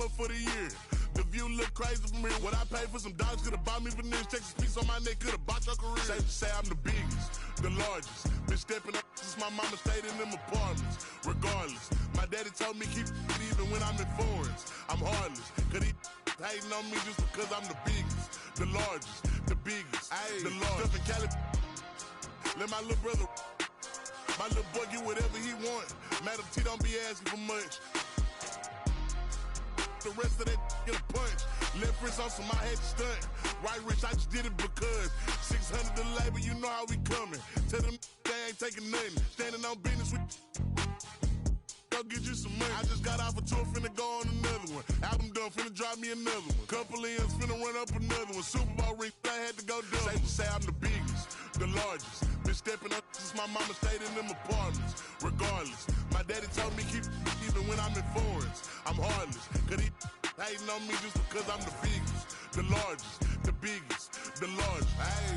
up for the year. The view look crazy from here. What I paid for some dogs could've bought me veneers. Texas piece on my neck could've bought your career. Safe to say I'm the biggest, the largest. Been stepping up since my mama stayed in them apartments. Regardless, my daddy told me keep it even when I'm in foreigns. I'm heartless, cause he hating on me just because I'm the biggest, the largest, the biggest, the largest. Stuff in Cali, let my little brother, my little boy get whatever he want. Madam T don't be asking for much. The rest of that get a punch. Left wrist on some, I had to stunt. Right wrist, I just did it because 600 the labor, you know how we coming. Tell them they ain't taking nothing. Standing on business with go get you some money. I just got off a tour, finna go on another one. Album done, finna drop me another one. Couple M's, finna run up another one. Super Bowl ring, I had to go double. Safe to say I'm the biggest, the largest. Been stepping up since my mama stayed in them apartments. Regardless, my daddy told me keep it even when I'm in foreigns. I'm heartless, cause he hating on me just because I'm the biggest, the largest, the biggest, the largest. Hey.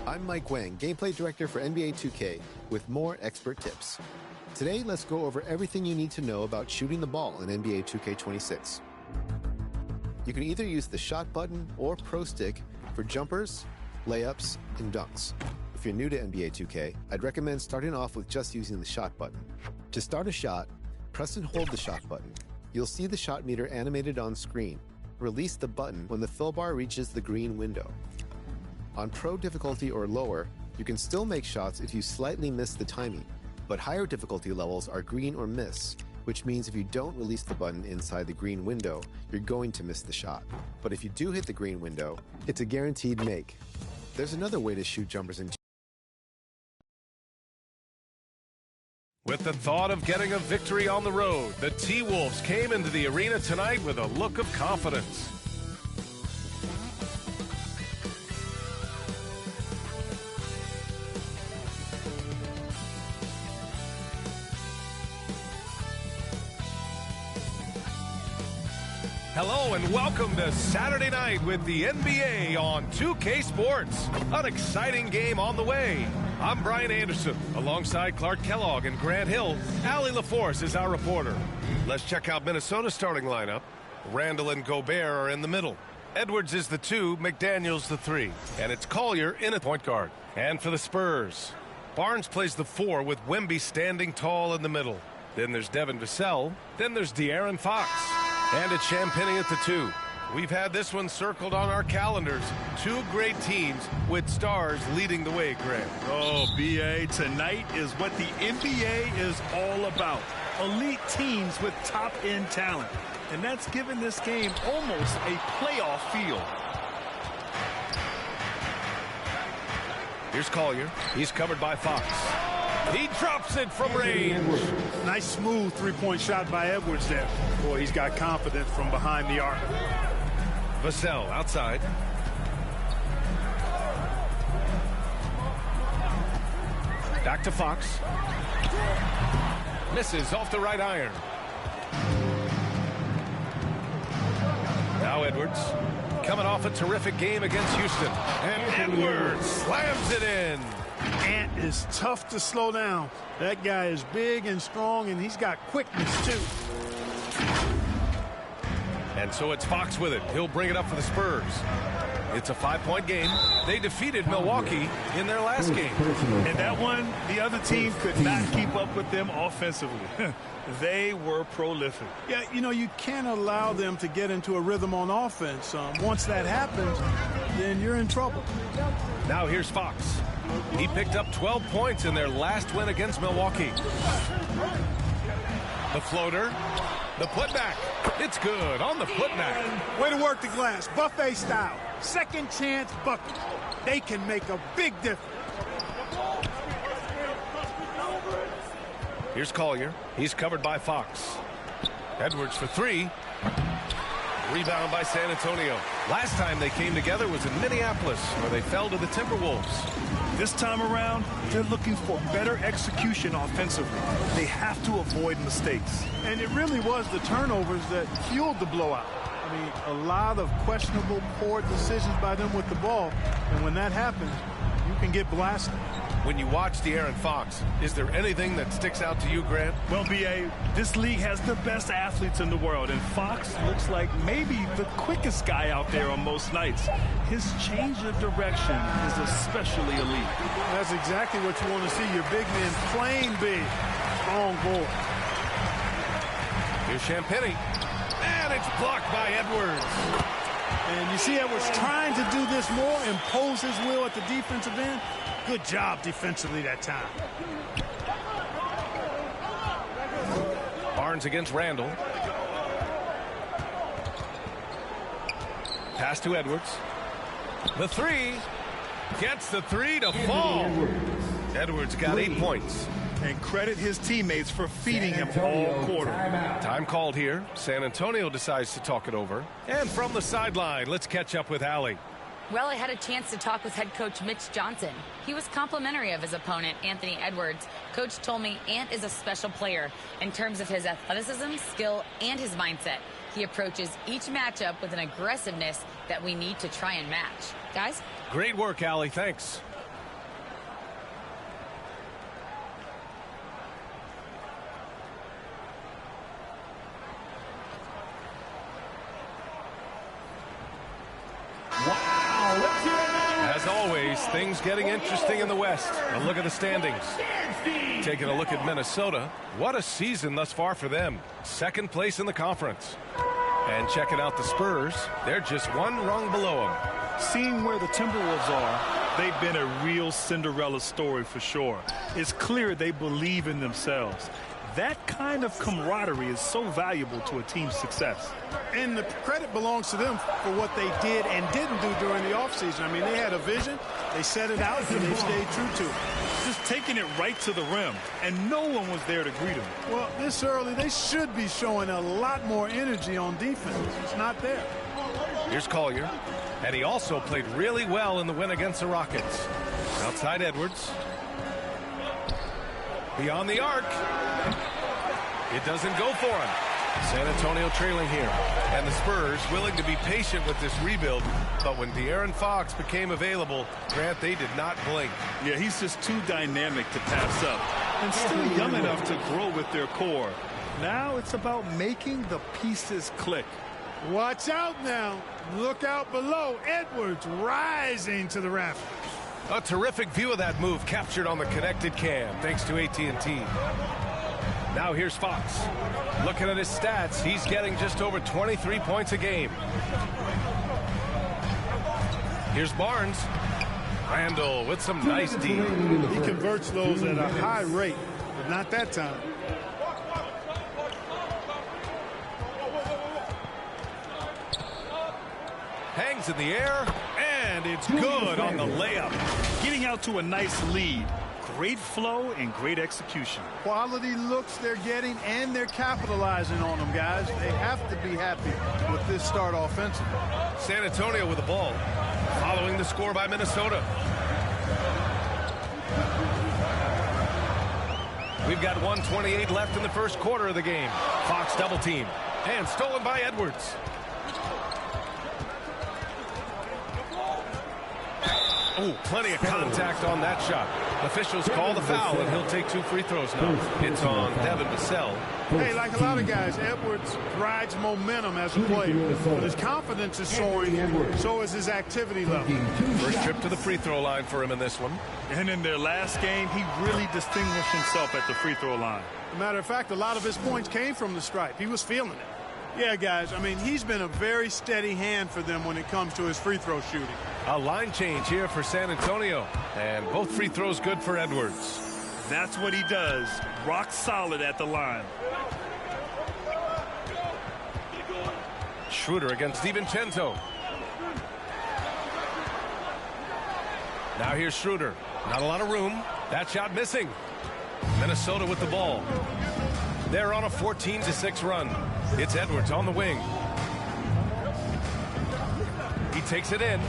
I'm Mike Wang, Gameplay Director for NBA 2K, with more expert tips. Today, let's go over everything you need to know about shooting the ball in NBA 2K26. You can either use the shot button or Pro Stick for jumpers, layups, and dunks. If you're new to NBA 2K, I'd recommend starting off with just using the shot button. To start a shot, press and hold the shot button. You'll see the shot meter animated on screen. Release the button when the fill bar reaches the green window. On Pro difficulty or lower, you can still make shots if you slightly miss the timing, but higher difficulty levels are green or miss, which means if you don't release the button inside the green window, you're going to miss the shot. But if you do hit the green window, it's a guaranteed make. There's another way to shoot jumpers in. With the thought of getting a victory on the road, the T-Wolves came into the arena tonight with a look of confidence. Hello and welcome to Saturday night with the NBA on 2K Sports. An exciting game on the way. I'm Brian Anderson, alongside Clark Kellogg and Grant Hill. Allie LaForce is our reporter. Let's check out Minnesota's starting lineup. Randall and Gobert are in the middle. Edwards is the 2, McDaniels the 3. And it's Collier in at point guard. And for the Spurs, Barnes plays the 4 with Wemby standing tall in the middle. Then there's Devin Vassell. Then there's De'Aaron Fox. And it's Champagnie at the 2. We've had this one circled on our calendars. Two great teams with stars leading the way, Grant. Oh, B.A., tonight is what the NBA is all about. Elite teams with top-end talent. And that's given this game almost a playoff feel. Here's Collier. He's covered by Fox. He drops it from range. Nice smooth three-point shot by Edwards there. Boy, he's got confidence from behind the arc. Vassell outside. Back to Fox. Misses off the right iron. Now Edwards. Coming off a terrific game against Houston. And Edwards slams it in. Ant is tough to slow down. That guy is big and strong, and he's got quickness, too. And so it's Fox with it. He'll bring it up for the Spurs. It's a 5-point game. They defeated Milwaukee in their last game. And that one, the other team could not keep up with them offensively. They were prolific. Yeah, you know, you can't allow them to get into a rhythm on offense. Once that happens, then you're in trouble. Now here's Fox. He picked up 12 points in their last win against Milwaukee. The floater. The putback. It's good on the putback. Way to work the glass. Buffet style. Second chance buckets. They can make a big difference. Here's Collier. He's covered by Fox. Edwards for three. Rebound by San Antonio. Last time they came together was in Minneapolis, where they fell to the Timberwolves. This time around, they're looking for better execution offensively. They have to avoid mistakes. And it really was the turnovers that fueled the blowout. I mean, a lot of questionable, poor decisions by them with the ball. And when that happens, you can get blasted. When you watch De'Aaron Fox, is there anything that sticks out to you, Grant? Well, B.A., this league has the best athletes in the world, and Fox looks like maybe the quickest guy out there on most nights. His change of direction is especially elite. That's exactly what you want to see, your big men playing big. Strong board. Here's Champagny, and it's blocked by Edwards. And you see Edwards trying to do this more, impose his will at the defensive end. Good job defensively that time. Barnes against Randall. Pass to Edwards. The three. Gets the three to fall. Edwards got 8 points. And credit his teammates for feeding him all quarter. Time called here. San Antonio decides to talk it over. And from the sideline, let's catch up with Allie. Well, I had a chance to talk with head coach Mitch Johnson. He was complimentary of his opponent, Anthony Edwards. Coach told me Ant is a special player in terms of his athleticism, skill, and his mindset. He approaches each matchup with an aggressiveness that we need to try and match. Guys? Great work, Allie. Thanks. As always, things getting interesting in the West. A look at the standings. Taking a look at Minnesota. What a season thus far for them. Second place in the conference. And checking out the Spurs, they're just one rung below them. Seeing where the Timberwolves are, they've been a real Cinderella story for sure. It's clear they believe in themselves. That kind of camaraderie is so valuable to a team's success. And the credit belongs to them for what they did and didn't do during the offseason. I mean, they had a vision, they set it out, and they stayed true to it. Just taking it right to the rim, and no one was there to greet them. Well, this early, they should be showing a lot more energy on defense. It's not there. Here's Collier, and he also played really well in the win against the Rockets. Outside Edwards. Beyond the arc. It doesn't go for him. San Antonio trailing here. And the Spurs willing to be patient with this rebuild. But when De'Aaron Fox became available, Grant, they did not blink. Yeah, he's just too dynamic to pass up. And still young enough to grow with their core. Now it's about making the pieces click. Watch out now. Look out below. Edwards rising to the rafters. A terrific view of that move captured on the connected cam, thanks to AT&T. Now here's Fox. Looking at his stats, he's getting just over 23 points a game. Here's Barnes. Randall with some nice D. He converts those at a high rate, but not that time. Hangs in the air, and it's good on the layup. Getting out to a nice lead. Great flow and great execution. Quality looks they're getting, and they're capitalizing on them, guys. They have to be happy with this start offensively. San Antonio with the ball, following the score by Minnesota. We've got 1:28 left in the first quarter of the game. Fox double team, and stolen by Edwards. Oh, plenty of contact on that shot. Officials call the foul, and he'll take 2 free throws now. It's on Devin Vassell. Hey, like a lot of guys, Edwards rides momentum as a player. But his confidence is soaring, so is his activity level. First trip to the free throw line for him in this one. And in their last game, he really distinguished himself at the free throw line. As a matter of fact, a lot of his points came from the stripe. He was feeling it. Yeah, guys, I mean, he's been a very steady hand for them when it comes to his free throw shooting. A line change here for San Antonio, and both free throws good for Edwards. That's what he does. Rock solid at the line. Schroeder against DiVincenzo. Now here's Schroeder. Not a lot of room. That shot missing. Minnesota with the ball. They're on a 14-6 run. It's Edwards on the wing. He takes it in.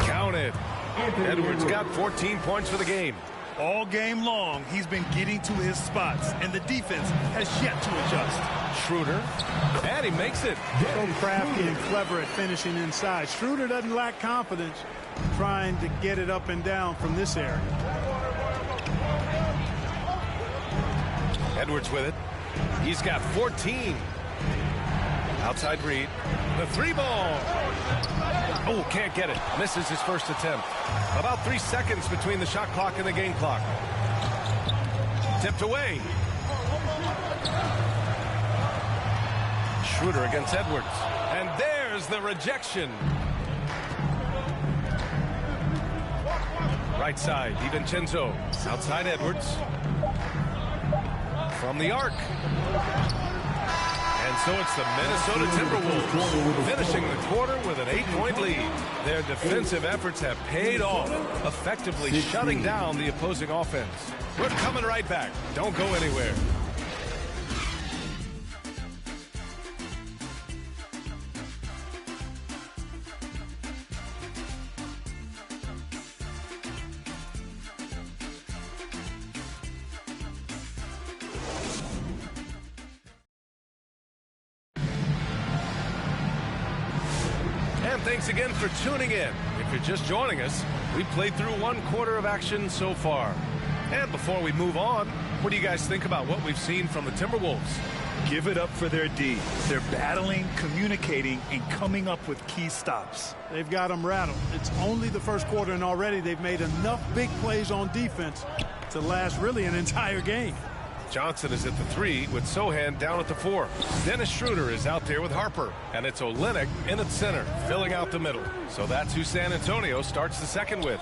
Counted. Edwards got 14 points for the game. All game long, he's been getting to his spots, and the defense has yet to adjust. Schroeder, and he makes it. So crafty and clever at finishing inside. Schroeder doesn't lack confidence trying to get it up and down from this area. Edwards with it. He's got 14. Outside Reed. The three ball. Oh, can't get it. Misses his first attempt. About 3 seconds between the shot clock and the game clock. Tipped away. Schroeder against Edwards. And there's the rejection. Right side, DiVincenzo. Outside Edwards. From the arc. And so it's the Minnesota Timberwolves finishing the quarter with an 8-point lead. Their defensive efforts have paid off, effectively shutting down the opposing offense. We're coming right back. Don't go anywhere. Thanks again for tuning in. If you're just joining us, we played through 1 quarter of action so far. And before we move on, what do you guys think about what we've seen from the Timberwolves? Give it up for their D. They're battling, communicating, and coming up with key stops. They've got them rattled. It's only the first quarter, and already they've made enough big plays on defense to last really an entire game. Johnson is at the 3 with Sohan down at the 4. Dennis Schroeder is out there with Harper, and it's Olynyk in at center, filling out the middle. So that's who San Antonio starts the second with.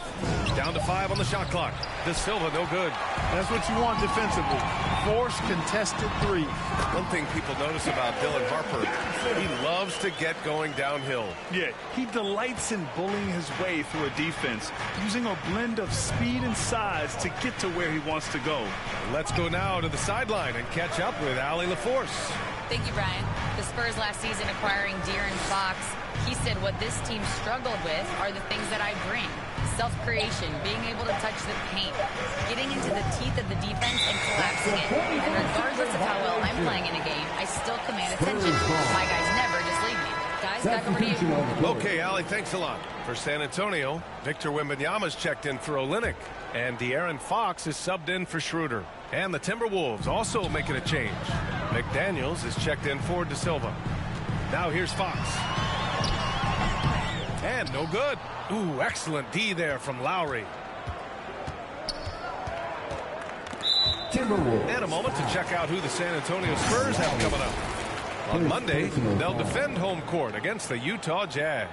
Down to 5 on the shot clock. De Silva, no good. That's what you want defensively. Force contested 3. One thing people notice about Dylan Harper, he loves to get going downhill. Yeah, he delights in bullying his way through a defense, using a blend of speed and size to get to where he wants to go. Let's go now to the sideline and catch up with Allie LaForce. Thank you, Brian. The Spurs last season acquiring De'Aaron Fox. He said what this team struggled with are the things that I bring. Self-creation, being able to touch the paint, getting into the teeth of the defense and collapsing it. And regardless of how well I'm playing in a game, I still command attention. My guys never just leave me. Guys, back over to you. Okay, Allie, thanks a lot. For San Antonio, Victor Wembanyama's checked in for Olynyk. And De'Aaron Fox is subbed in for Schroeder. And the Timberwolves also making a change. McDaniels is checked in for De Silva. Now here's Fox. And no good. Ooh, excellent D there from Lowry. And a moment to check out who the San Antonio Spurs have coming up. On Monday, they'll defend home court against the Utah Jazz.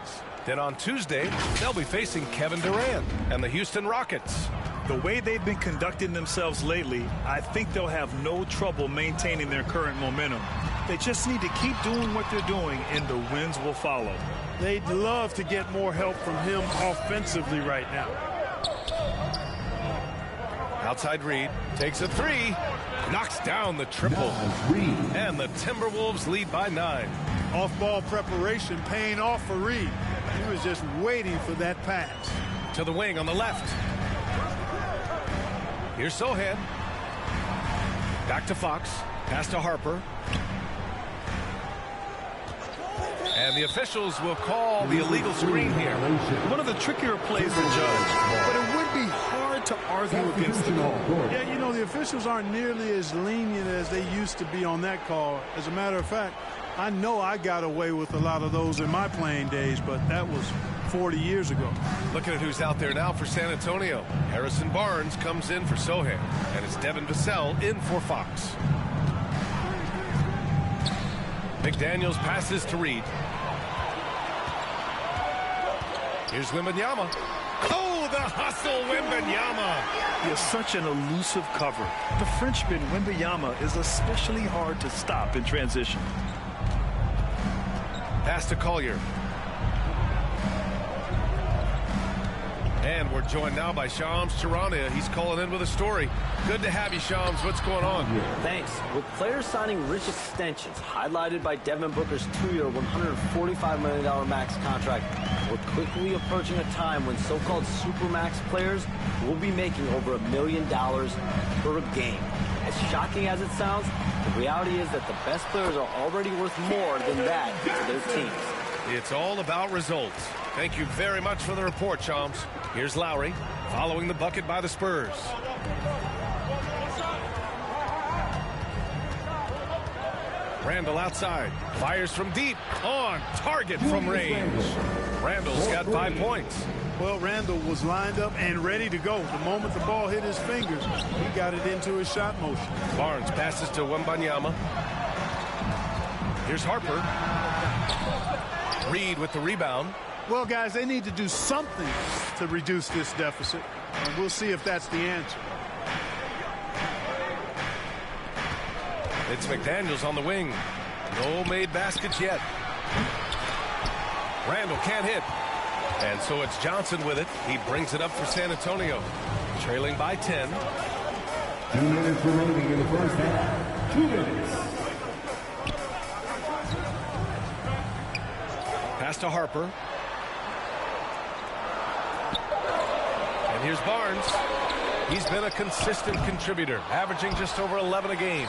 Then on Tuesday, they'll be facing Kevin Durant and the Houston Rockets. The way they've been conducting themselves lately, I think they'll have no trouble maintaining their current momentum. They just need to keep doing what they're doing, and the wins will follow. They'd love to get more help from him offensively right now. Outside Reed takes a 3, knocks down the triple, and the Timberwolves lead by 9. Off-ball preparation paying off for Reed. He was just waiting for that pass. To the wing on the left. Here's Sohan. Back to Fox. Pass to Harper. And the officials will call the illegal screen here. One of the trickier plays to judge, but it would be hard to argue against the call. Yeah, you know, the officials aren't nearly as lenient as they used to be on that call. As a matter of fact, I know I got away with a lot of those in my playing days, but that was 40 years ago. Looking at who's out there now for San Antonio. Harrison Barnes comes in for Sohan, and it's Devin Vassell in for Fox. McDaniels passes to Reed. Here's Wembanyama. Oh, the hustle, Wembanyama. He is such an elusive cover. The Frenchman, Wembanyama, is especially hard to stop in transition. Pass to Collier. And we're joined now by Shams Charania. He's calling in with a story. Good to have you, Shams. What's going on? Thanks. With players signing rich extensions, highlighted by Devin Booker's 2-year, $145 million max contract, we're quickly approaching a time when so-called supermax players will be making over $1 million per game. As shocking as it sounds, the reality is that the best players are already worth more than that to their teams. It's all about results. Thank you very much for the report, Shams. Here's Lowry, following the bucket by the Spurs. Randall outside, fires from deep, on target from range. Randall's got 5 points. Well, Randall was lined up and ready to go. The moment the ball hit his fingers, he got it into his shot motion. Barnes passes to Wembanyama. Here's Harper. Reed with the rebound. Well, guys, they need to do something to reduce this deficit, and we'll see if that's the answer. It's McDaniels on the wing. No made baskets yet. Randall can't hit. And so it's Johnson with it. He brings it up for San Antonio. Trailing by 10. 2 minutes remaining in the first half. 2 minutes. Pass to Harper. And here's Barnes. He's been a consistent contributor, averaging just over 11 a game.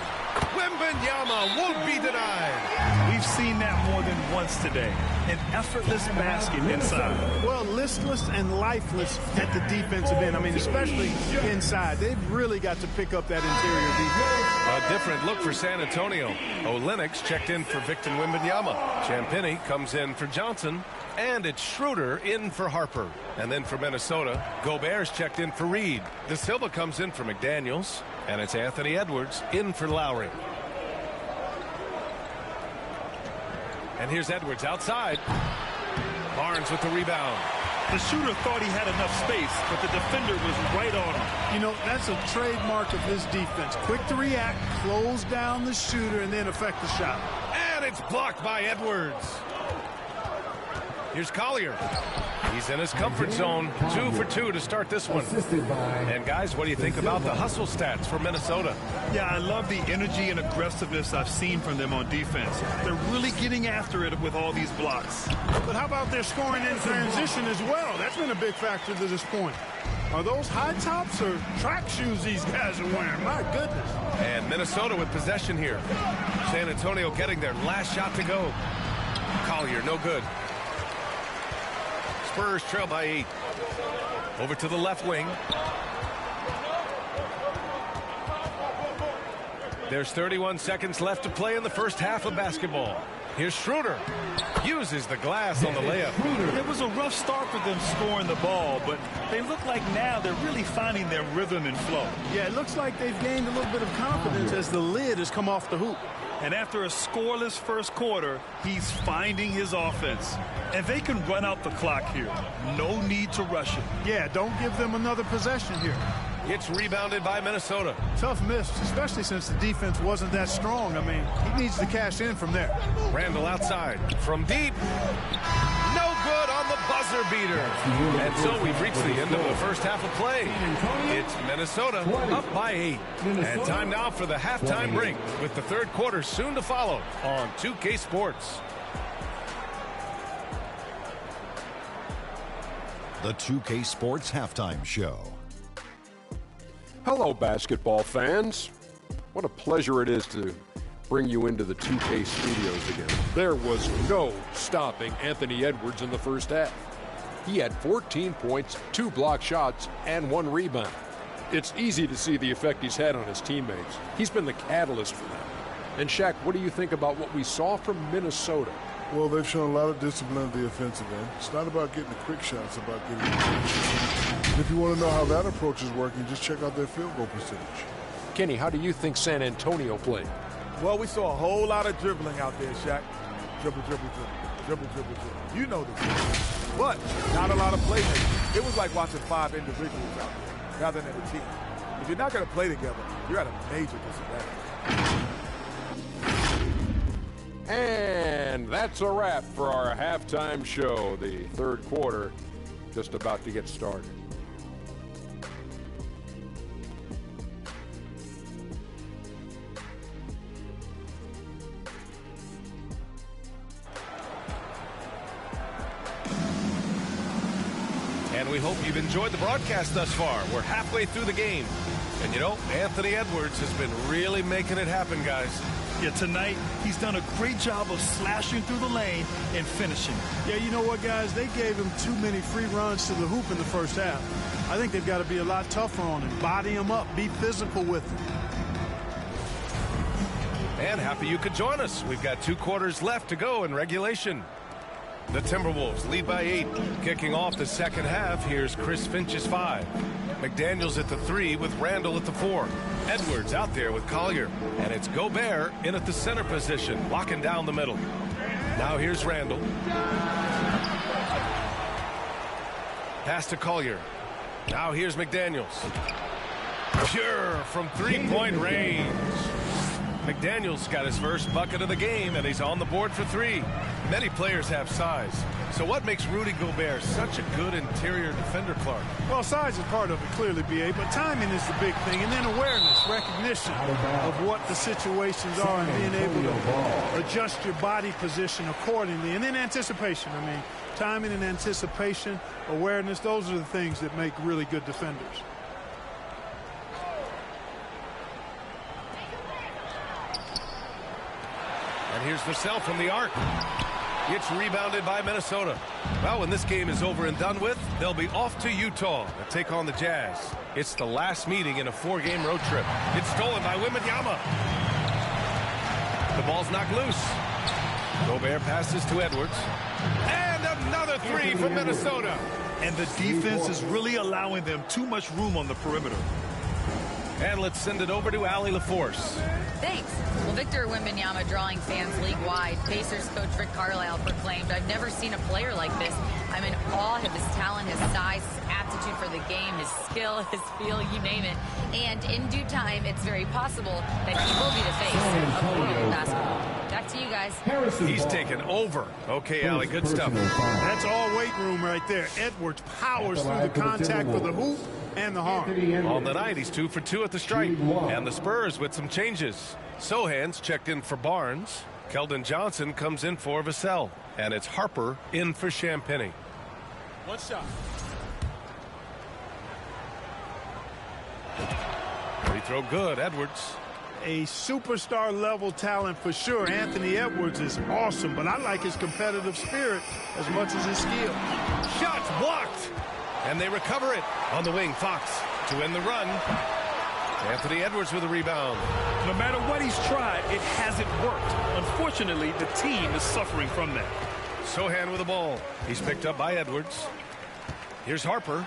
Wembanyama won't be denied. We've seen that more than once today. An effortless basket inside. Well, listless and lifeless at the defensive end. I mean, especially inside. They've really got to pick up that interior defense. A different look for San Antonio. Olynyk checked in for Victor Wembanyama. Champagnie comes in for Johnson. And it's Schroeder in for Harper. And then for Minnesota, Gobert's checked in for Reed. De Silva comes in for McDaniels. And it's Anthony Edwards in for Lowry. And here's Edwards outside. Barnes with the rebound. The shooter thought he had enough space, but the defender was right on him. You know, that's a trademark of his defense. Quick to react, close down the shooter, and then affect the shot. And it's blocked by Edwards. Here's Collier. He's in his comfort zone. 2 for 2 to start this one. And guys, what do you think about the hustle stats for Minnesota? Yeah, I love the energy and aggressiveness I've seen from them on defense. They're really getting after it with all these blocks. But how about their scoring in transition as well? That's been a big factor to this point. Are those high tops or track shoes these guys are wearing? My goodness. And Minnesota with possession here. San Antonio getting their last shot to go. Collier, no good. Spurs trail by 8. Over to the left wing. There's 31 seconds left to play in the first half of basketball. Here's Schroeder. Uses the glass on the layup. It was a rough start for them scoring the ball, but they look like now they're really finding their rhythm and flow. Yeah, it looks like they've gained a little bit of confidence as the lid has come off the hoop. And after a scoreless first quarter, he's finding his offense. And they can run out the clock here. No need to rush it. Yeah, don't give them another possession here. It's rebounded by Minnesota. Tough miss, especially since the defense wasn't that strong. I mean, he needs to cash in from there. Randall outside. From deep. No good on the buzzer beater. And so we've reached the end of the first half of play. It's Minnesota up by 8. And time now for the halftime break, with the third quarter soon to follow on 2K Sports. The 2K Sports Halftime Show. Hello, basketball fans. What a pleasure it is to bring you into the 2K studios again. There was no stopping Anthony Edwards in the first half. He had 14 points, 2 block shots, and 1 rebound. It's easy to see the effect he's had on his teammates. He's been the catalyst for them. And Shaq, what do you think about what we saw from Minnesota? Well, they've shown a lot of discipline at the offensive end. It's not about getting the quick shots, it's about getting the quick shots. And if you want to know how that approach is working, just check out their field goal percentage. Kenny, how do you think San Antonio played? Well, we saw a whole lot of dribbling out there, Shaq. Dribble, dribble, dribble. Dribble, dribble, dribble. You know this. But not a lot of playmaking. It was like watching 5 individuals out there rather than a team. If you're not going to play together, you're at a major disadvantage. And that's a wrap for our halftime show. The third quarter just about to get started. And we hope you've enjoyed the broadcast thus far. We're halfway through the game. And you know, Anthony Edwards has been really making it happen, guys. Yeah, tonight, he's done a great job of slashing through the lane and finishing. Yeah, you know what, guys? They gave him too many free runs to the hoop in the first half. I think they've got to be a lot tougher on him. Body him up. Be physical with him. And happy you could join us. We've got 2 quarters left to go in regulation. The Timberwolves lead by 8. Kicking off the second half, here's Chris Finch's 5. McDaniels at the 3 with Randall at the 4. Edwards out there with Collier. And it's Gobert in at the center position, locking down the middle. Now here's Randall. Pass to Collier. Now here's McDaniels. Pure from 3-point range. McDaniels got his first bucket of the game, and he's on the board for 3. Many players have size. So what makes Rudy Gobert such a good interior defender, Clark? Well, size is part of it, clearly, B.A., but timing is the big thing, and then awareness, recognition of what the situations are, and being able to adjust your body position accordingly, and then anticipation. I mean, timing and anticipation, awareness, those are the things that make really good defenders. And here's Vassell from the arc. It's rebounded by Minnesota. Well, when this game is over and done with, they'll be off to Utah to take on the Jazz. It's the last meeting in a 4-game road trip. It's stolen by Wembanyama. The ball's knocked loose. Gobert passes to Edwards. And another 3 from Minnesota. And the defense is really allowing them too much room on the perimeter. And let's send it over to Allie LaForce. Thanks. Well, Victor Wembanyama drawing fans league-wide. Pacers coach Rick Carlisle proclaimed, "I've never seen a player like this. I'm in awe of his talent, his size, his aptitude for the game, his skill, his feel, you name it. And in due time, it's very possible that he will be the face of world basketball." Back to you guys. He's taken over. Okay, Allie, good stuff. That's all weight room right there. Edwards powers through the contact for the hoop and the harm. On the night, he's 2 for 2 at the stripe. And the Spurs with some changes. Sohan's checked in for Barnes. Keldon Johnson comes in for Vassell. And it's Harper in for Champagnie. One shot. Free throw good, Edwards. A superstar level talent for sure. Anthony Edwards is awesome, but I like his competitive spirit as much as his skill. Shots blocked. And they recover it. On the wing, Fox to end the run. Anthony Edwards with a rebound. No matter what he's tried, it hasn't worked. Unfortunately, the team is suffering from that. Sohan with the ball. He's picked up by Edwards. Here's Harper.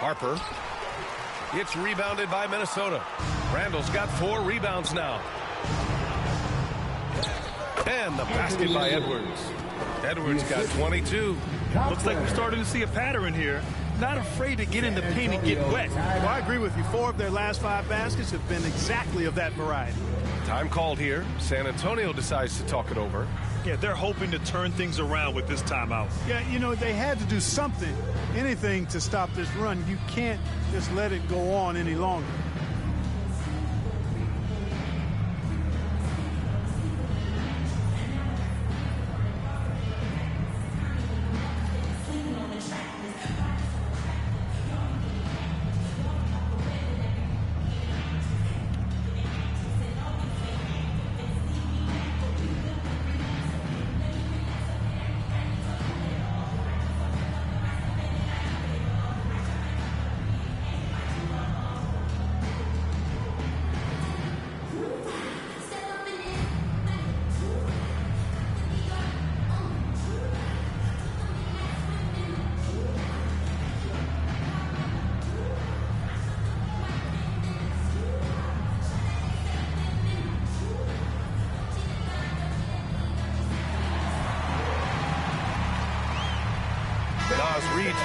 Harper. It's rebounded by Minnesota. Randall's got 4 rebounds now. And the basket by Edwards. Edwards got 22. Looks like we're starting to see a pattern here. Not afraid to get in the paint and get wet. Well, I agree with you. 4 of their last 5 baskets have been exactly of that variety. Time called here. San Antonio decides to talk it over. Yeah, they're hoping to turn things around with this timeout. Yeah, you know, they had to do something, anything to stop this run. You can't just let it go on any longer.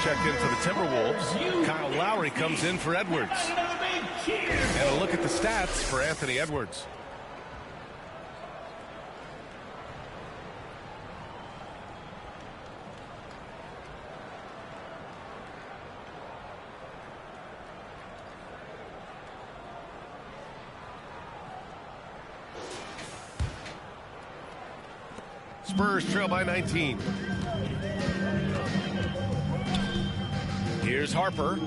Checked in for the Timberwolves. Kyle Lowry comes in for Edwards. And a look at the stats for Anthony Edwards. Spurs trail by 19. Here's Harper,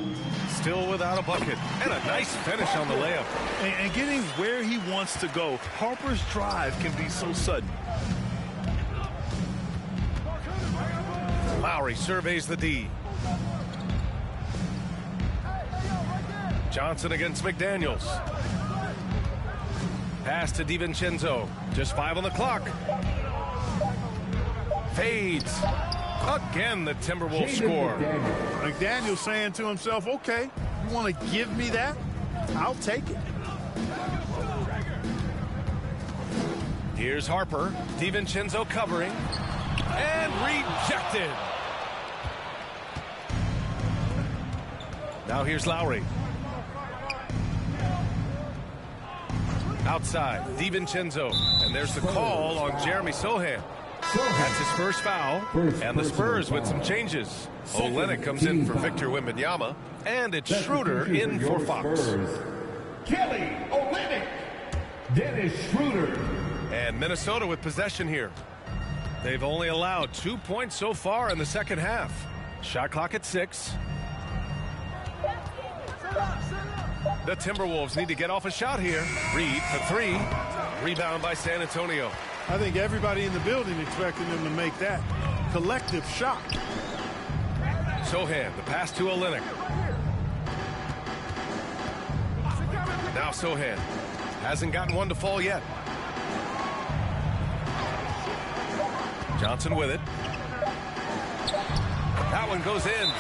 still without a bucket, and a nice finish on the layup. And getting where he wants to go, Harper's drive can be so sudden. Lowry surveys the D. Johnson against McDaniels. Pass to DiVincenzo. Just 5 on the clock. Fades. Again, the Timberwolves score. McDaniels saying to himself, okay, you want to give me that? I'll take it. Here's Harper. DiVincenzo covering. And rejected. Now here's Lowry. Outside, DiVincenzo. And there's the call on Jeremy Sohan. That's his first foul. And the Spurs with some changes. Olynyk comes in for Victor Wembanyama. And it's Schroeder in for Fox. Kelly Olynyk. Dennis Schroeder. And Minnesota with possession here. They've only allowed 2 points so far in the second half. Shot clock at 6. The Timberwolves need to get off a shot here. Reed for 3. Rebound by San Antonio. I think everybody in the building expecting them to make that collective shot. Sohan, the pass to Olynyk. Now Sohan. Hasn't gotten one to fall yet. Johnson with it. That one goes in.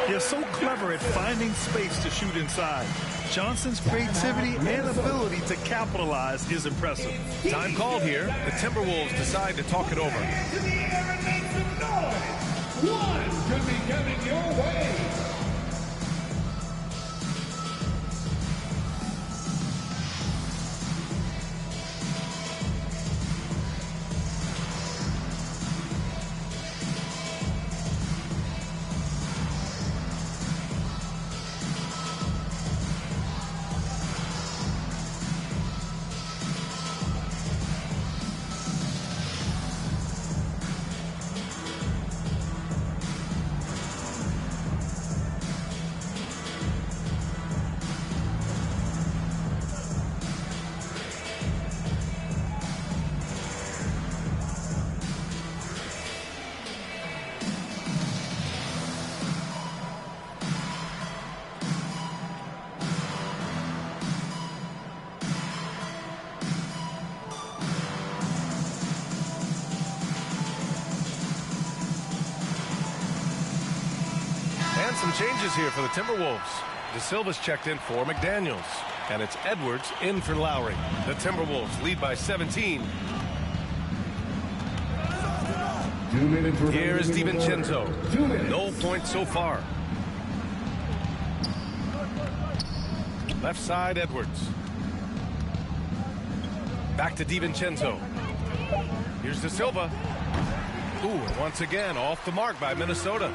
They're so clever at finding space to shoot inside. Johnson's creativity and ability to capitalize is impressive. Time called here. The Timberwolves decide to talk it over. One could be coming your way. Some changes here for the Timberwolves. De Silva's checked in for McDaniels. And it's Edwards in for Lowry. The Timberwolves lead by 17. Here is DiVincenzo. No points so far. Left side, Edwards. Back to DiVincenzo. Here's De Silva. Ooh, and once again, off the mark by Minnesota.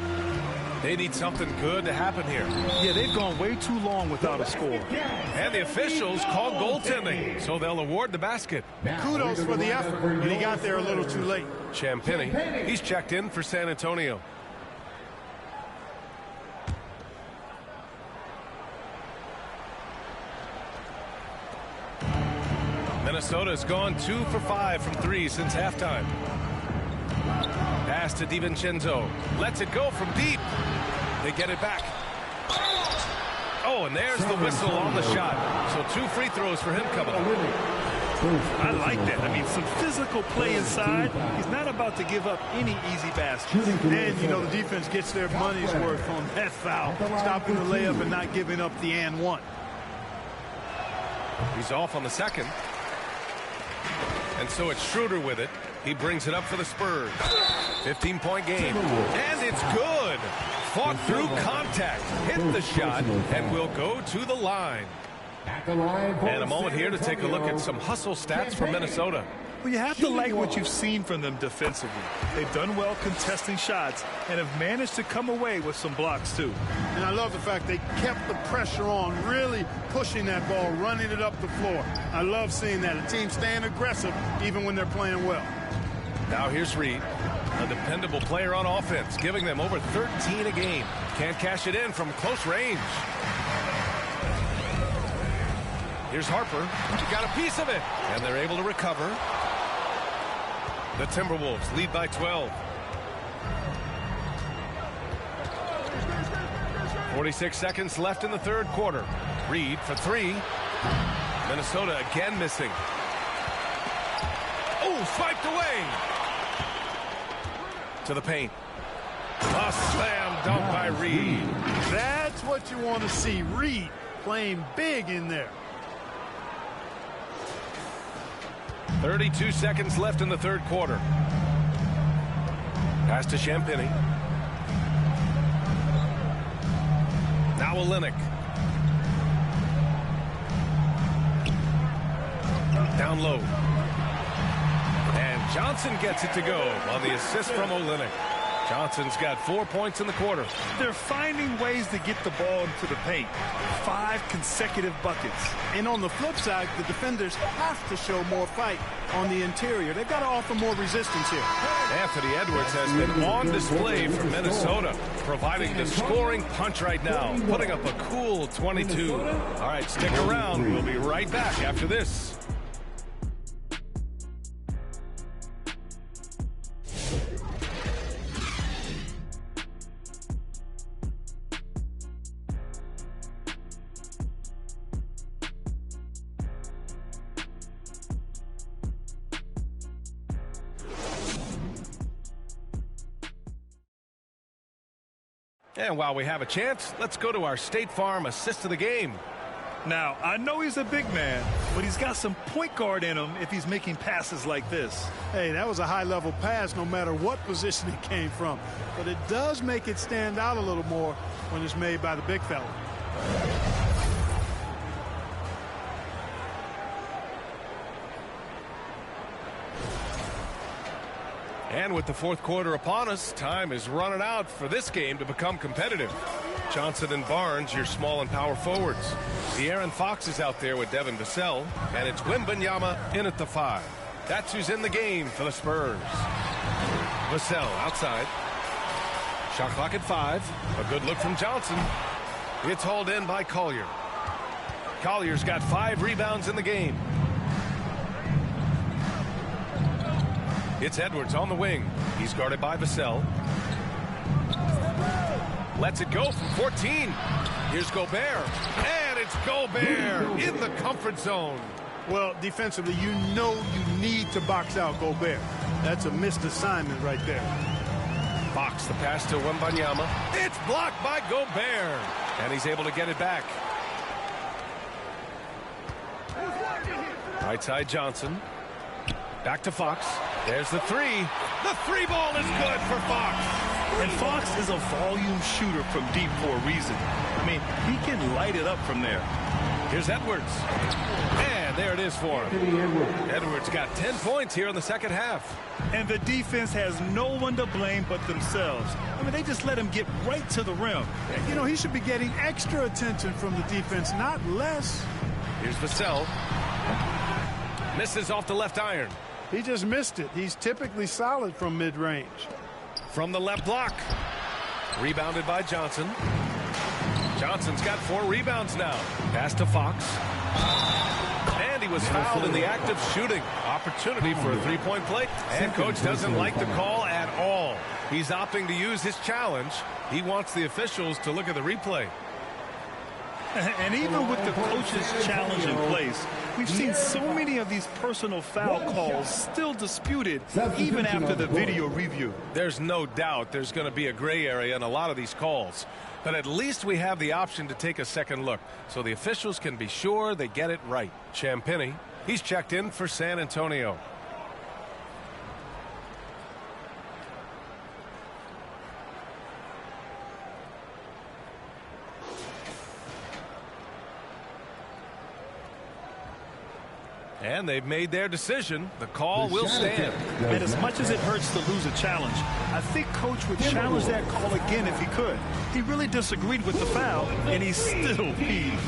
They need something good to happen here. Yeah, they've gone way too long without a score. And the officials called goaltending, so they'll award the basket. Kudos for the effort, but he got there a little too late. Champagny, he's checked in for San Antonio. Minnesota's gone 2 for 5 from 3 since halftime. Pass to DiVincenzo. Lets it go from deep. They get it back. Oh, and there's the whistle on the shot. So 2 free throws for him coming up. I like that. I mean, some physical play inside. He's not about to give up any easy baskets. And, you know, the defense gets their money's worth on that foul. Stopping the layup and not giving up the and one. He's off on the second. And so it's Schroeder with it. He brings it up for the Spurs. 15-point game. And it's good. Fought through contact. Hit the shot and will go to the line. And a moment here to take a look at some hustle stats for Minnesota. Well, you have to like what you've seen from them defensively. They've done well contesting shots and have managed to come away with some blocks, too. And I love the fact they kept the pressure on, really pushing that ball, running it up the floor. I love seeing that. A team staying aggressive even when they're playing well. Now here's Reed, a dependable player on offense, giving them over 13 a game. Can't cash it in from close range. Here's Harper. Got a piece of it. And they're able to recover. The Timberwolves lead by 12. 46 seconds left in the third quarter. Reed for three. Minnesota again missing. Oh, swiped away. To the paint. A slam dunk by Reed. That's what you want to see. Reed playing big in there. 32 seconds left in the third quarter. Pass to Champagny. Now Olynyk. Down low. And Johnson gets it to go on the assist from Olynyk. Johnson's got 4 points in the quarter. They're finding ways to get the ball into the paint. 5 consecutive buckets. And on the flip side, the defenders have to show more fight on the interior. They've got to offer more resistance here. Anthony Edwards has been on display for Minnesota, providing the scoring punch right now, putting up a cool 22. All right, stick around. We'll be right back after this. And while we have a chance, let's go to our State Farm assist of the game. Now, I know he's a big man, but he's got some point guard in him if he's making passes like this. Hey, that was a high-level pass no matter what position it came from. But it does make it stand out a little more when it's made by the big fella. And with the fourth quarter upon us, time is running out for this game to become competitive. Johnson and Barnes, your small and power forwards. De'Aaron Fox is out there with Devin Vassell, and it's Wembanyama in at the 5. That's who's in the game for the Spurs. Vassell outside. Shot clock at 5. A good look from Johnson. It's hauled in by Collier. Collier's got 5 rebounds in the game. It's Edwards on the wing. He's guarded by Vassell. Lets it go from 14. Here's Gobert. And it's Gobert in the comfort zone. Well, defensively, you know you need to box out Gobert. That's a missed assignment right there. Fox, the pass to Wembanyama. It's blocked by Gobert. And he's able to get it back. Right side Johnson. Back to Fox. There's the 3. The 3 ball is good for Fox. And Fox is a volume shooter from deep for a reason. I mean, he can light it up from there. Here's Edwards. And there it is for him. Edwards got 10 points here in the second half. And the defense has no one to blame but themselves. I mean, they just let him get right to the rim. You know, he should be getting extra attention from the defense, not less. Here's Vassell. Misses off the left iron. He just missed it. He's typically solid from mid-range. From the left block. Rebounded by Johnson. Johnson's got 4 rebounds now. Pass to Fox. And he was fouled in the act of shooting. Opportunity for a 3-point play. And coach doesn't like the call at all. He's opting to use his challenge. He wants the officials to look at the replay. And even with the coach's challenge in place, we've seen so many of these personal foul calls still disputed even after the video review. There's no doubt there's going to be a gray area in a lot of these calls. But at least we have the option to take a second look so the officials can be sure they get it right. Champagny, he's checked in for San Antonio. And they've made their decision. The call will stand. And as much as it hurts to lose a challenge, I think Coach would challenge that call again if he could. He really disagreed with the foul, and he's still peeved.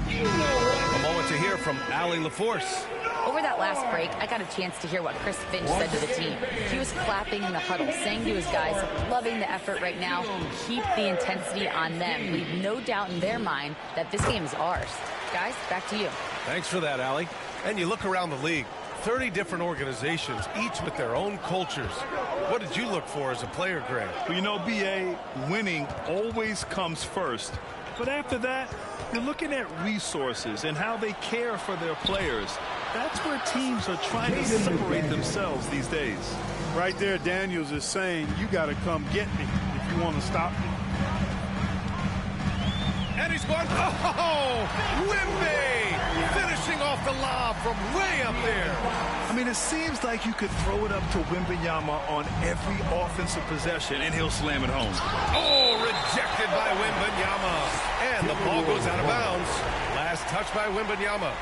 A moment to hear from Allie LaForce. Over that last break, I got a chance to hear what Chris Finch said to the team. He was clapping in the huddle, saying to his guys, loving the effort right now, keep the intensity on them. Leave no doubt in their mind that this game is ours. Guys, back to you. Thanks for that, Allie. And you look around the league, 30 different organizations, each with their own cultures. What did you look for as a player, Greg? Well, you know, B.A., winning always comes first. But after that, you're looking at resources and how they care for their players. That's where teams are trying to separate themselves these days. Right there, Daniels is saying, you got to come get me if you want to stop me. And he's going, oh, Wimby finishing off the lob from way up there. I mean, it seems like you could throw it up to Wembanyama on every offensive possession, and he'll slam it home. Oh, rejected by Wembanyama. And the ball goes out of bounds. Last touch by Wembanyama.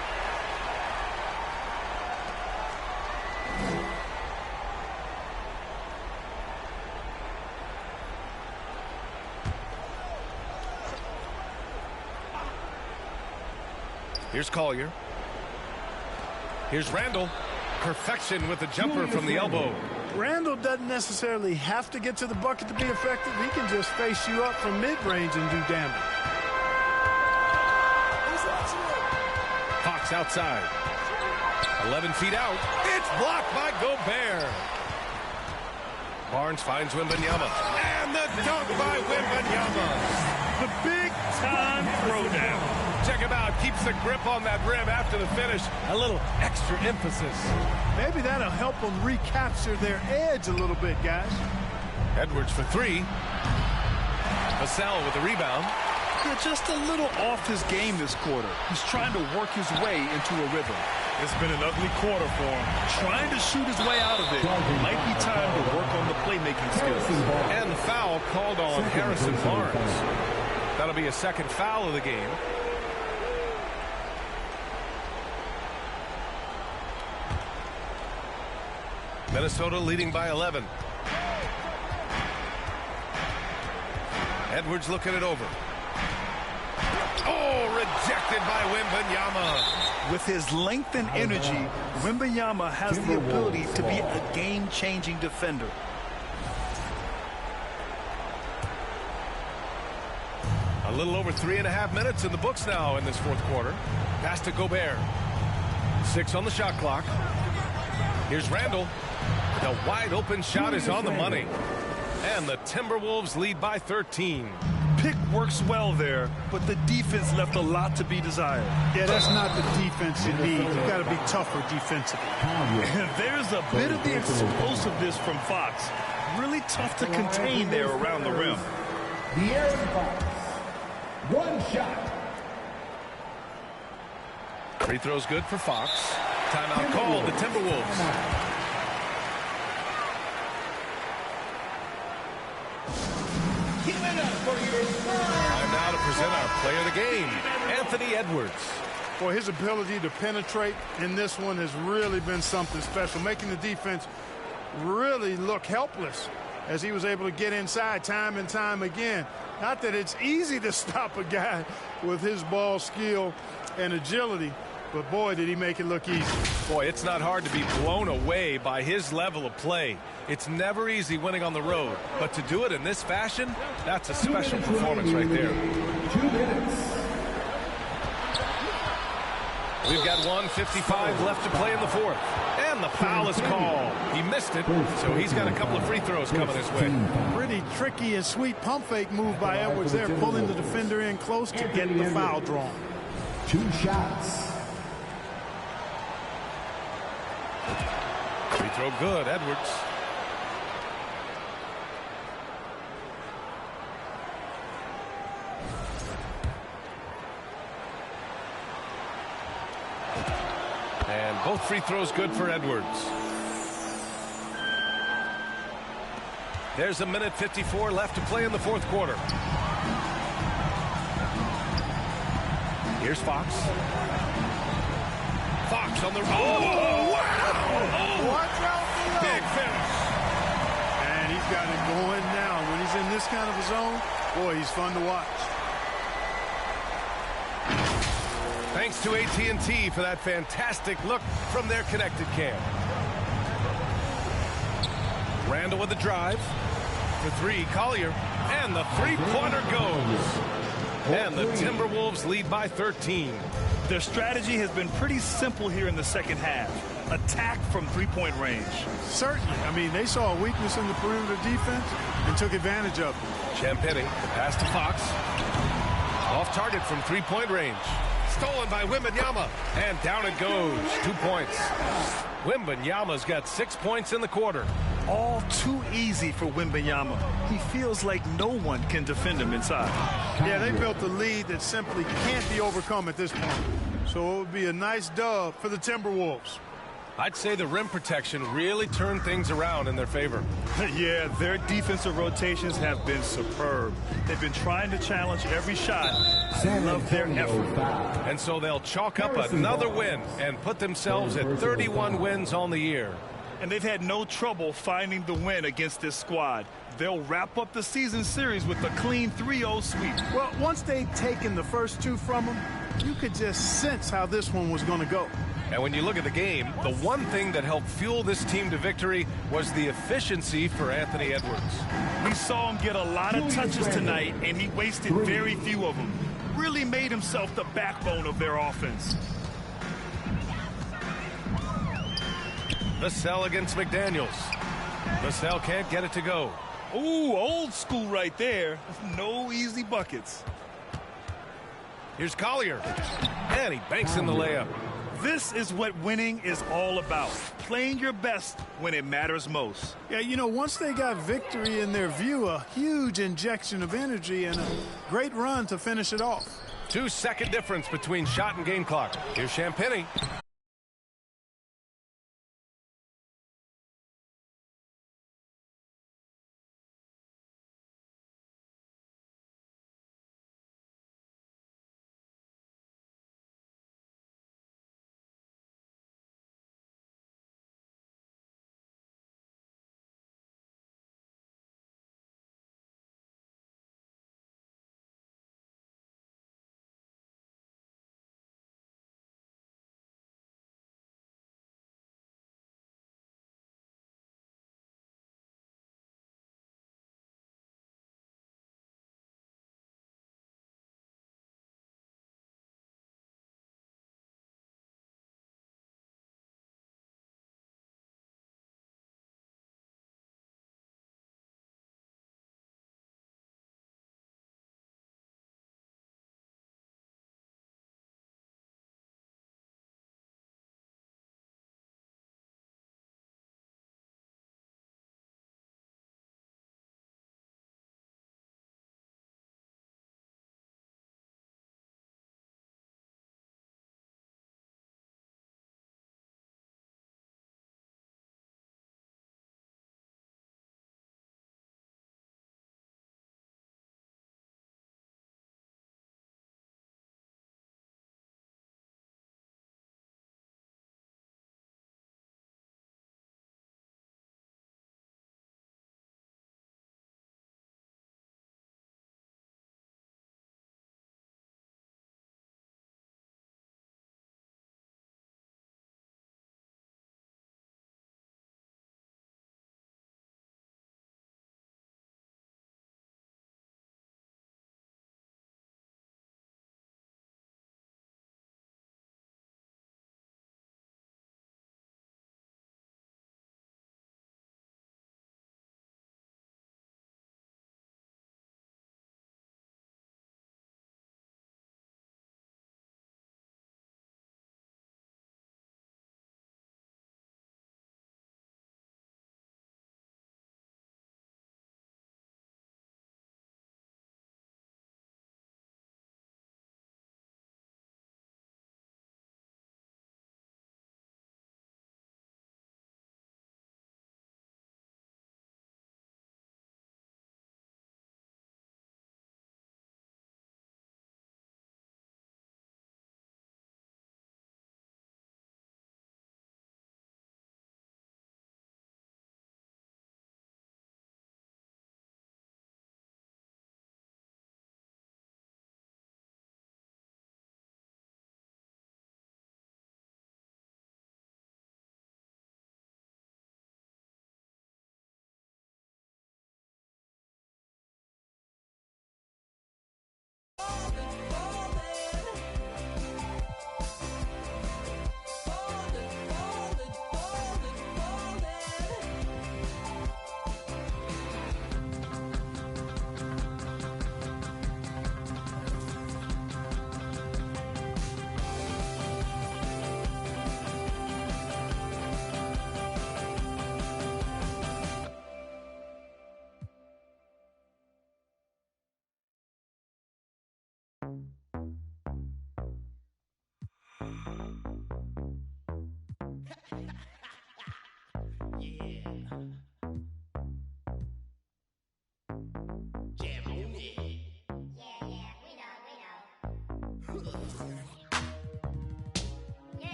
Here's Collier. Here's Randall. Perfection with the jumper from the elbow. Randall doesn't necessarily have to get to the bucket to be effective. He can just face you up from mid-range and do damage. Fox outside. 11 feet out. It's blocked by Gobert. Barnes finds Wembanyama. And the dunk by Wembanyama. The big-time throwdown. Check him out. Keeps the grip on that rim after the finish. A little extra emphasis. Maybe that'll help them recapture their edge a little bit, guys. Edwards for three. Vassell with the rebound. Yeah, just a little off his game this quarter. He's trying to work his way into a rhythm. It's been an ugly quarter for him. Trying to shoot his way out of it. Might be time to work on the playmaking skills. And the foul called on Harrison Barnes. That'll be a second foul of the game. Minnesota leading by 11. Edwards looking it over. Oh, rejected by Wembanyama. With his length and energy, Wembanyama has the ability to be a game-changing defender. A little over 3.5 minutes in the books now in this fourth quarter. Pass to Gobert. 6 on the shot clock. Here's Randall. The wide open shot is on the money. And the Timberwolves lead by 13. Pick works well there, but the defense left a lot to be desired. Yeah, that's not the defense you need. You've got to be tougher defensively. There's a bit of the explosiveness from Fox. Really tough to contain there around the rim. De'Aaron Fox. One shot. Free throw's good for Fox. Timeout called the Timberwolves. Time now to present our player of the game, Anthony Edwards. Boy, his ability to penetrate in this one has really been something special, making the defense really look helpless as he was able to get inside time and time again. Not that it's easy to stop a guy with his ball skill and agility, but boy, did he make it look easy. Boy, it's not hard to be blown away by his level of play. It's never easy winning on the road, but to do it in this fashion, that's a special performance right there. 2 minutes. We've got 1:55 left to play in the fourth. And the foul is called. He missed it, so he's got a couple of free throws coming his way. Pretty tricky and sweet pump fake move by Edwards there, pulling the defender in close to get the foul drawn. 2 shots. Free throw good, Edwards. And both free throws good for Edwards. There's 1:54 left to play in the fourth quarter. Here's Fox. Fox on the... Oh, wow! Oh, big finish. And he's got it going now. When he's in this kind of a zone, boy, he's fun to watch. Thanks to AT&T for that fantastic look from their connected cam. Randall with the drive. For three, Collier. And the three-pointer goes. And the Timberwolves lead by 13. Their strategy has been pretty simple here in the second half. Attack from three-point range. Certainly. I mean, they saw a weakness in the perimeter defense and took advantage of it. Champagny, the pass to Fox. Off target from three-point range. Stolen by Wembanyama. And down it goes. 2 points. Wembanyama's got 6 points in the quarter. All too easy for Wembanyama. He feels like no one can defend him inside. Yeah, they built a lead that simply can't be overcome at this point. So it would be a nice dub for the Timberwolves. I'd say the rim protection really turned things around in their favor. Yeah, their defensive rotations have been superb. They've been trying to challenge every shot. I love their effort. And so they'll chalk up another win and put themselves at 31 wins on the year. And they've had no trouble finding the win against this squad. They'll wrap up the season series with a clean 3-0 sweep. Well, once they'd taken the first two from them, you could just sense how this one was going to go. And when you look at the game, the one thing that helped fuel this team to victory was the efficiency for Anthony Edwards. We saw him get a lot of touches tonight, and he wasted very few of them. Really made himself the backbone of their offense. Vassell against McDaniels. Vassell can't get it to go. Ooh, old school right there. No easy buckets. Here's Collier. And he banks in the layup. This is what winning is all about. Playing your best when it matters most. Yeah, you know, once they got victory in their view, a huge injection of energy and a great run to finish it off. 2-second difference between shot and game clock. Here's Champagny.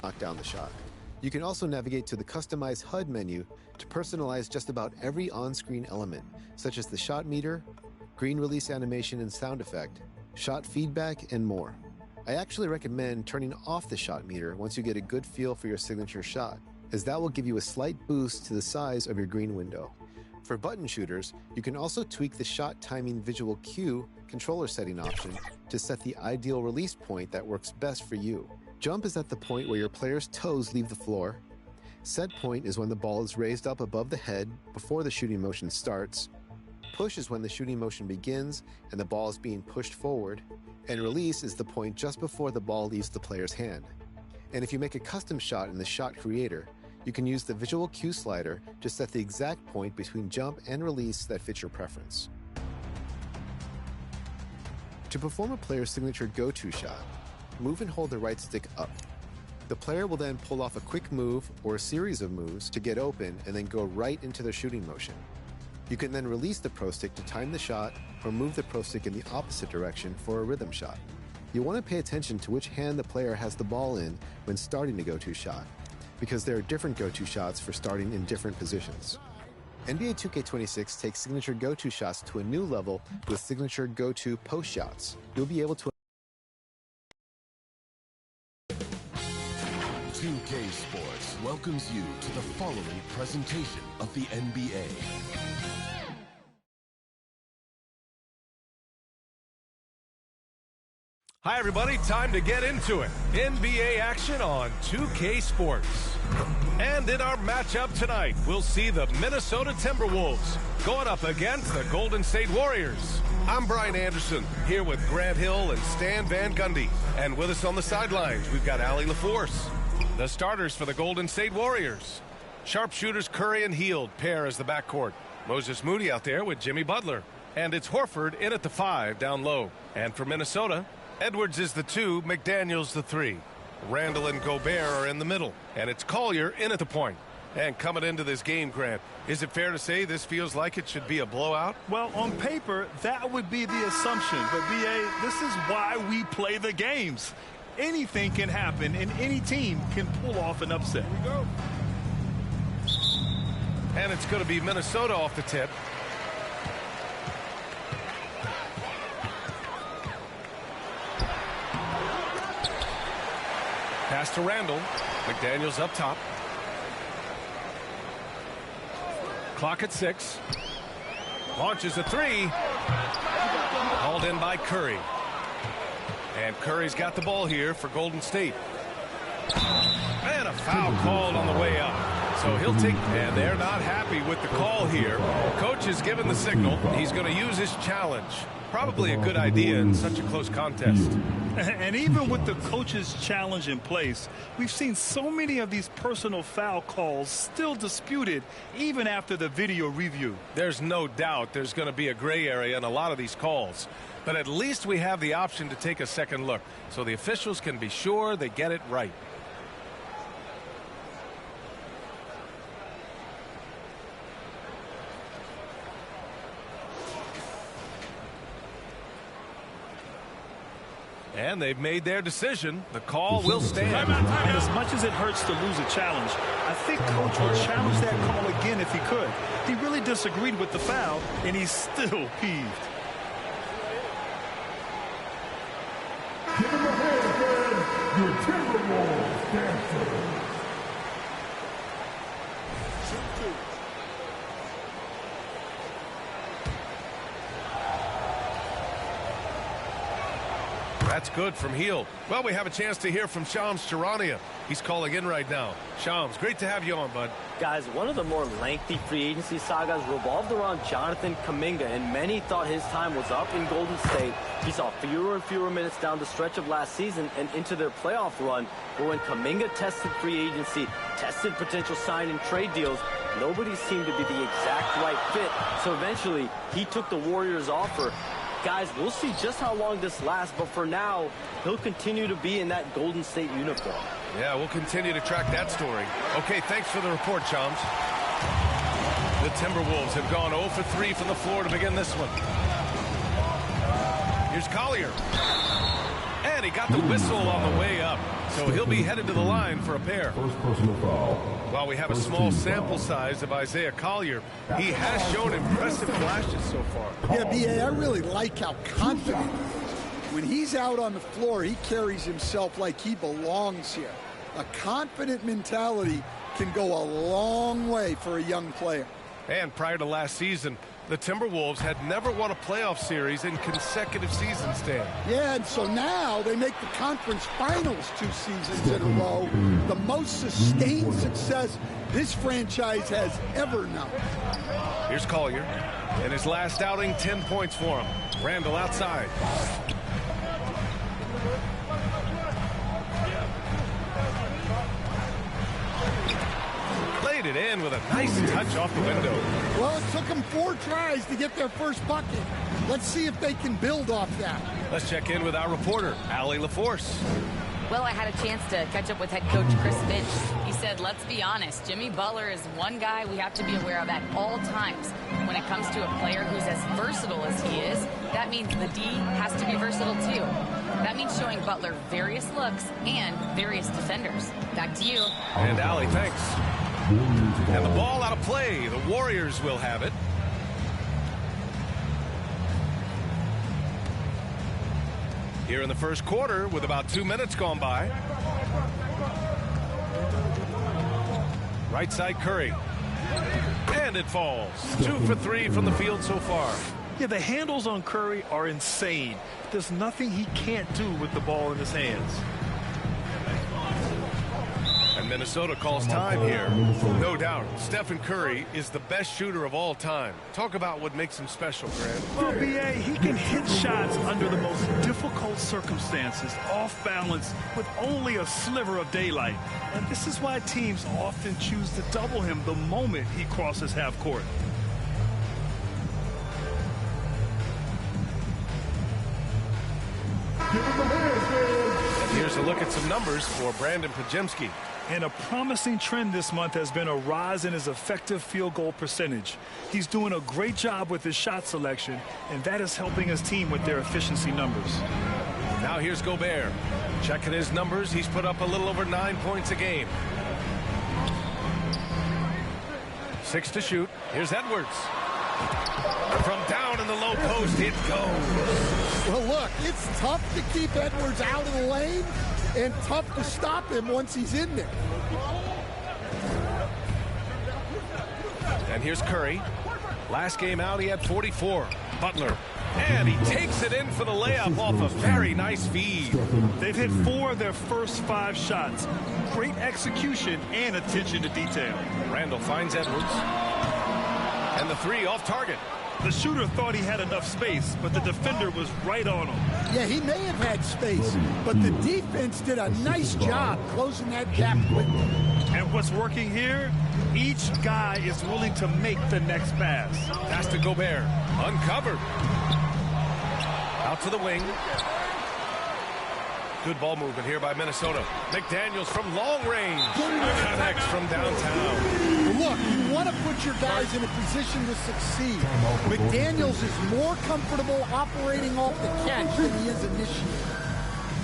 Knock down the shot. You can also navigate to the customized HUD menu to personalize just about every on-screen element, such as the shot meter, green release animation and sound effect, shot feedback, and more. I actually recommend turning off the shot meter once you get a good feel for your signature shot, as that will give you a slight boost to the size of your green window. For button shooters, you can also tweak the shot timing visual cue controller setting option to set the ideal release point that works best for you. Jump is at the point where your player's toes leave the floor. Set point is when the ball is raised up above the head before the shooting motion starts. Push is when the shooting motion begins and the ball is being pushed forward. And release is the point just before the ball leaves the player's hand. And if you make a custom shot in the shot creator, you can use the visual cue slider to set the exact point between jump and release that fits your preference. To perform a player's signature go-to shot, move and hold the right stick up. The player will then pull off a quick move or a series of moves to get open and then go right into their shooting motion. You can then release the pro stick to time the shot or move the pro stick in the opposite direction for a rhythm shot. You want to pay attention to which hand the player has the ball in when starting the go-to shot, because there are different go-to shots for starting in different positions. NBA 2K26 takes signature go-to shots to a new level with signature go-to post shots. You'll be able to 2K Sports welcomes you to the following presentation of the NBA. Hi, everybody. Time to get into it. NBA action on 2K Sports. And in our matchup tonight, we'll see the Minnesota Timberwolves going up against the Golden State Warriors. I'm Brian Anderson, here with Grant Hill and Stan Van Gundy. And with us on the sidelines, we've got Allie LaForce. The starters for the Golden State Warriors. Sharpshooters Curry and Hield pair as the backcourt. Moses Moody out there with Jimmy Butler. And it's Horford in at the 5 down low. And for Minnesota, Edwards is the 2, McDaniels the 3. Randall and Gobert are in the middle. And it's Collier in at the point. And coming into this game, Grant, is it fair to say this feels like it should be a blowout? Well, on paper, that would be the assumption. But, B.A., this is why we play the games. Anything can happen, and any team can pull off an upset. Here we go. And it's going to be Minnesota off the tip. Pass to Randall. McDaniels up top. Clock at 6. Launches a 3. Hauled in by Curry. And Curry's got the ball here for Golden State. And a foul called on the way up. So he'll take, and they're not happy with the call here. Coach has given the signal. He's going to use his challenge. Probably a good idea in such a close contest. And even with the coach's challenge in place, we've seen so many of these personal foul calls still disputed even after the video review. There's no doubt there's going to be a gray area in a lot of these calls. But at least we have the option to take a second look so the officials can be sure they get it right. And they've made their decision. The call will stand. And as much as it hurts to lose a challenge, I think Coach would challenge that call again if he could. He really disagreed with the foul, and he's still peeved. Give him a hand, man. Your Timberwolves dancer. That's good from Heel. Well, we have a chance to hear from Shams Charania. He's calling in right now. Shams, great to have you on, bud. Guys, one of the more lengthy free agency sagas revolved around Jonathan Kuminga, and many thought his time was up in Golden State. He saw fewer and fewer minutes down the stretch of last season and into their playoff run. But when Kuminga tested free agency, tested potential sign and trade deals, nobody seemed to be the exact right fit. So eventually, he took the Warriors' offer. Guys, we'll see just how long this lasts, but for now, he'll continue to be in that Golden State uniform. Yeah, we'll continue to track that story. Okay, thanks for the report, Shams. The Timberwolves have gone 0 for 3 from the floor to begin this one. Here's Collier. And he got the whistle on the way up, so he'll be headed to the line for a pair. First personal foul. While we have a small sample size of Isaiah Collier, he has shown impressive flashes so far. Yeah, B.A., I really like how confident he is. When he's out on the floor, he carries himself like he belongs here. A confident mentality can go a long way for a young player. And prior to last season, the Timberwolves had never won a playoff series in consecutive seasons, Dan. Yeah, and so now they make the conference finals 2 seasons in a row. The most sustained success this franchise has ever known. Here's Collier. In his last outing, 10 points for him. Randall outside. Played it in with a nice touch off the window. Well, it took them 4 tries to get their first bucket. Let's see if they can build off that. Let's check in with our reporter, Allie LaForce. Well, I had a chance to catch up with head coach Chris Finch. He said, let's be honest, Jimmy Butler is one guy we have to be aware of at all times. When it comes to a player who's as versatile as he is, that means the D has to be versatile too. That means showing Butler various looks and various defenders. Back to you. And Allie, thanks. And the ball out of play. The Warriors will have it. Here in the first quarter with about 2 minutes gone by. Right side Curry. And it falls. 2 for 3 from the field so far. Yeah, the handles on Curry are insane. There's nothing he can't do with the ball in his hands. And Minnesota calls time here. No doubt, Stephen Curry is the best shooter of all time. Talk about what makes him special, Grant. Well, B.A., he can hit shots under the most difficult circumstances, off balance, with only a sliver of daylight. And this is why teams often choose to double him the moment he crosses half court. And here's a look at some numbers for Brandon Podziemski. And a promising trend this month has been a rise in his effective field goal percentage. He's doing a great job with his shot selection, and that is helping his team with their efficiency numbers. Now here's Gobert. Checking his numbers, he's put up a little over 9 points a game. 6 to shoot. Here's Edwards. From down in the low post, it goes. Well, look, it's tough to keep Edwards out of the lane and tough to stop him once he's in there. And here's Curry. Last game out, he had 44. Butler. And he takes it in for the layup off a very nice feed. They've hit 4 of their first 5 shots. Great execution and attention to detail. Randall finds Edwards. And the 3 off target. The shooter thought he had enough space, but the defender was right on him. Yeah, he may have had space, but the defense did a nice job closing that gap quickly. And what's working here? Each guy is willing to make the next pass. Pass to Gobert. Uncovered. Out to the wing. Good ball movement here by Minnesota. McDaniels from long range. Connects from downtown. Look, you want to put your guys in a position to succeed. McDaniels is more comfortable operating off the catch than he is initiating.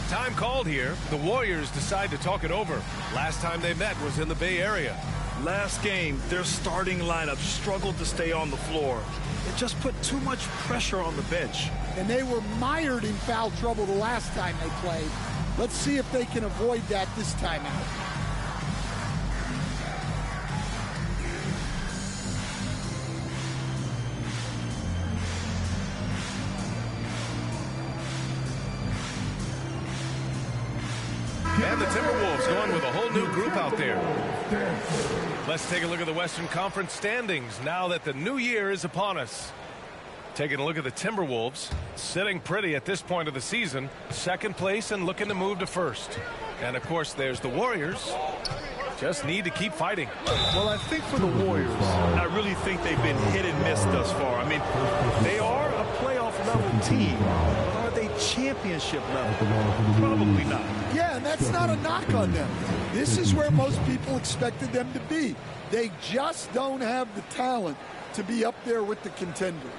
Time called here. The Warriors decide to talk it over. Last time they met was in the Bay Area. Last game, their starting lineup struggled to stay on the floor. It just put too much pressure on the bench. And they were mired in foul trouble the last time they played. Let's see if they can avoid that this time out. one with a whole new group out there. Let's take a look at the Western Conference standings now that the new year is upon us. Taking a look at the Timberwolves, sitting pretty at this point of the season, second place and looking to move to first. And, of course, there's the Warriors. Just need to keep fighting. Well, I think for the Warriors, I really think they've been hit and miss thus far. I mean, they are a playoff-level team, but are they championship level? Probably not. Yeah, and that's not a knock on them. This is where most people expected them to be. They just don't have the talent to be up there with the contenders.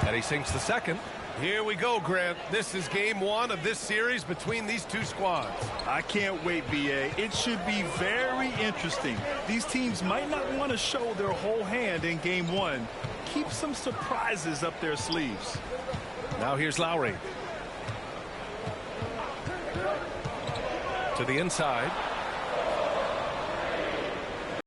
And he sinks the second. Here we go, Grant. This is game one of this series between these two squads. I can't wait, BA. It should be very interesting. These teams might not want to show their whole hand in game one. Keep some surprises up their sleeves. Now here's Lowry. To the inside.